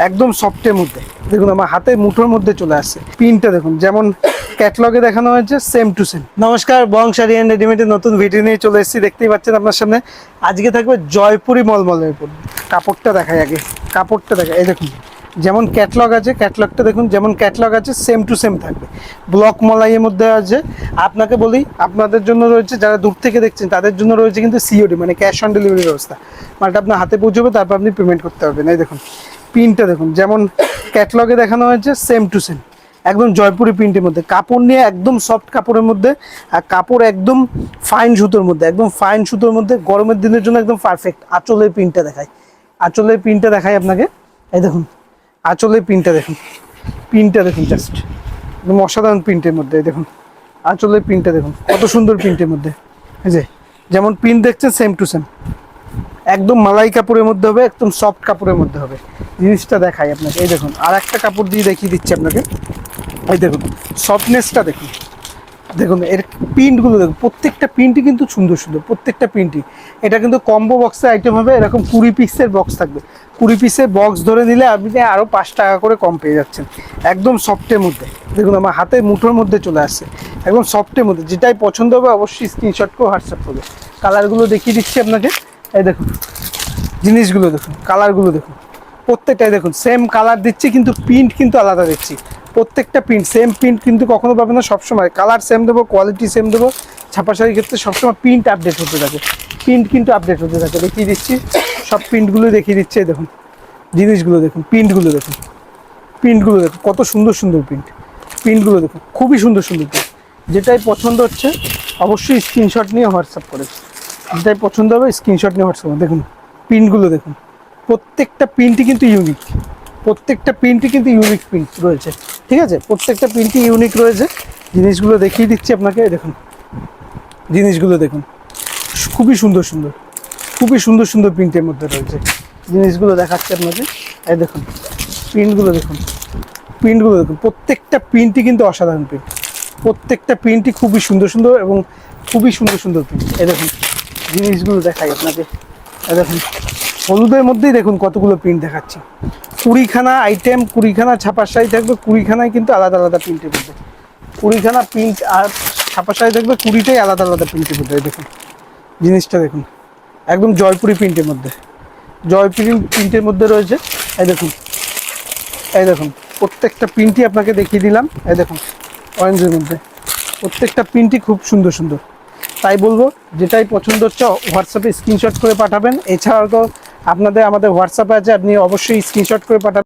একদম সফটের মধ্যে। দেখুন আমার হাতের মুঠোর মধ্যে চলে আসছে। প্রিন্টটা দেখুন যেমন ক্যাটলগে দেখানো হয়েছে সেম টু সেম। নমস্কার, বং শাড়ি অ্যান্ড রেডিমেডের নতুন ভিডিও নিয়ে চলে এসেছি। দেখতেই পাচ্ছেন আপনার সামনে আজকে থাকবে জয়পুরি মলমলের উপর। কাপড়টা দেখাই আগে, কাপড়টা দেখাই। এই দেখুন যেমন ক্যাটলগ আছে, ক্যাটলগটা দেখুন যেমন ক্যাটলগ আছে সেম টু সেম থাকবে। ব্লক মলাইয়ের মধ্যে আছে। আপনাকে বলি আপনাদের জন্য রয়েছে, যারা দূর থেকে দেখছেন তাদের জন্য রয়েছে কিন্তু সিওডি মানে ক্যাশ অন ডেলিভারি ব্যবস্থা। মালটা আপনার হাতে পৌঁছবে, তারপর আপনি পেমেন্ট করতে পারবেন। এই দেখুন প্রিন্টটা দেখুন যেমন ক্যাটলগে দেখানো হয়েছে সেম টু সেম, একদম জয়পুরি প্রিন্টের মধ্যে। কাপড় নিয়ে একদম সফট কাপড়ের মধ্যে, আর কাপড় একদম ফাইন সুতোর মধ্যে, একদম ফাইন সুতোর মধ্যে, গরমের দিনের জন্য একদম পারফেক্ট। আঁচলের প্রিন্টটা দেখাই, আঁচলের প্রিন্টটা দেখাই আপনাকে। এই দেখুন আঁচলের প্রিন্টটা দেখুন, প্রিন্টটা দেখুন জাস্ট একদম অসাধারণ প্রিন্টের মধ্যে। দেখুন আঁচলের প্রিন্টটা দেখুন কত সুন্দর প্রিন্টের মধ্যে। এই যে যেমন প্রিন্ট দেখছেন সেম টু সেম, একদম মালাই কাপড়ের মধ্যে হবে, একদম সফট কাপড়ের মধ্যে হবে। জিনিসটা দেখাই আপনাকে। এই দেখুন আর একটা কাপড় দিয়ে দেখিয়ে দিচ্ছি আপনাকে। এই দেখুন সফটনেসটা দেখুন, দেখুন এর প্রিন্টগুলো দেখুন, প্রত্যেকটা প্রিন্টই কিন্তু সুন্দর সুন্দর, প্রত্যেকটা প্রিন্টই। এটা কিন্তু কম্বো বক্সের আইটেম হবে, এরকম 20 পিসের বক্স থাকবে। 20 পিসের বক্স ধরে নিলে আপনি আরও 5 টাকা করে কম পেয়ে যাচ্ছেন, একদম সফটের মধ্যে। দেখুন আমার হাতের মুঠোর মধ্যে চলে আসছে, একদম সফটের মধ্যে। যেটাই পছন্দ হবে অবশ্যই স্ক্রিনশট করে হোয়াটসঅ্যাপ করবে। কালারগুলো দেখিয়ে দিচ্ছি আপনাকে। এই দেখুন জিনিসগুলো দেখুন, কালারগুলো দেখুন, প্রত্যেকটাই দেখুন সেম কালার দিচ্ছি কিন্তু প্রিন্ট কিন্তু আলাদা দিচ্ছি। প্রত্যেকটা প্রিন্ট সেম প্রিন্ট কিন্তু কখনো পাবে না, সবসময় কালার সেম দেবো, কোয়ালিটি সেম দেবো। ছাপা শাড়ির ক্ষেত্রে সবসময় প্রিন্ট আপডেট হতে থাকে, প্রিন্ট কিন্তু আপডেট হতে থাকে। দেখিয়ে দিচ্ছি সব প্রিন্টগুলো দেখিয়ে দিচ্ছি। দেখুন জিনিসগুলো দেখুন, প্রিন্টগুলো দেখুন, প্রিন্টগুলো দেখুন কত সুন্দর সুন্দর প্রিন্ট। প্রিন্টগুলো দেখুন খুবই সুন্দর সুন্দর প্রিন্ট। যেটাই পছন্দ হচ্ছে অবশ্যই স্ক্রিনশট নিয়ে হোয়াটসঅ্যাপ করে, যেটাই পছন্দ হবে স্ক্রিনশট নিয়ে হোয়াটসঅ্যাপ। দেখুন প্রিন্টগুলো দেখুন, প্রত্যেকটা প্রিন্টই কিন্তু ইউনিক, প্রত্যেকটা প্রিন্টই কিন্তু ইউনিক প্রিন্ট রয়েছে। ঠিক আছে, প্রত্যেকটা প্রিন্টই ইউনিক রয়েছে। জিনিসগুলো দেখিয়ে দিচ্ছি আপনাকে। দেখুন জিনিসগুলো দেখুন খুবই সুন্দর সুন্দর, খুবই সুন্দর সুন্দর প্রিন্টের মধ্যে রয়েছে। জিনিসগুলো দেখাচ্ছি আপনাকে। এই দেখুন প্রিন্টগুলো দেখুন, প্রিন্টগুলো দেখুন, প্রত্যেকটা প্রিন্টই কিন্তু অসাধারণ প্রিন্ট। প্রত্যেকটা প্রিন্টই খুবই সুন্দর সুন্দর এবং খুবই সুন্দর সুন্দর প্রিন্ট। এই দেখুন জিনিসগুলো দেখাই আপনাকে। এই দেখুন হলুদের মধ্যেই দেখুন কতগুলো প্রিন্ট দেখাচ্ছি। 20খানা আইটেম, 20খানা ছাপার শাড়ি থাকবে, 20খানায় কিন্তু আলাদা আলাদা প্রিন্টের মধ্যে। 20খানা প্রিন্ট আর ছাপার শাড়ি থাকবে, 20টাই আলাদা আলাদা প্রিন্টের মধ্যে। দেখুন জিনিসটা দেখুন একদম জয়পুরি প্রিন্টের মধ্যে, জয়পুরি প্রিন্টের মধ্যে রয়েছে। এই দেখুন, এই দেখুন প্রত্যেকটা প্রিন্টই আপনাকে দেখিয়ে দিলাম। এই দেখুন অরেঞ্জের মধ্যে প্রত্যেকটা প্রিন্টই খুব সুন্দর সুন্দর। তাই বলবো যেটাই পছন্দ হচ্ছে হোয়াটসঅ্যাপে স্ক্রিনশট করে পাঠাবেন। এছাড়াও তো আমাদের হোয়াটসঅ্যাপে আছে, আপনি অবশ্যই স্ক্রিনশট করে পাঠাবেন।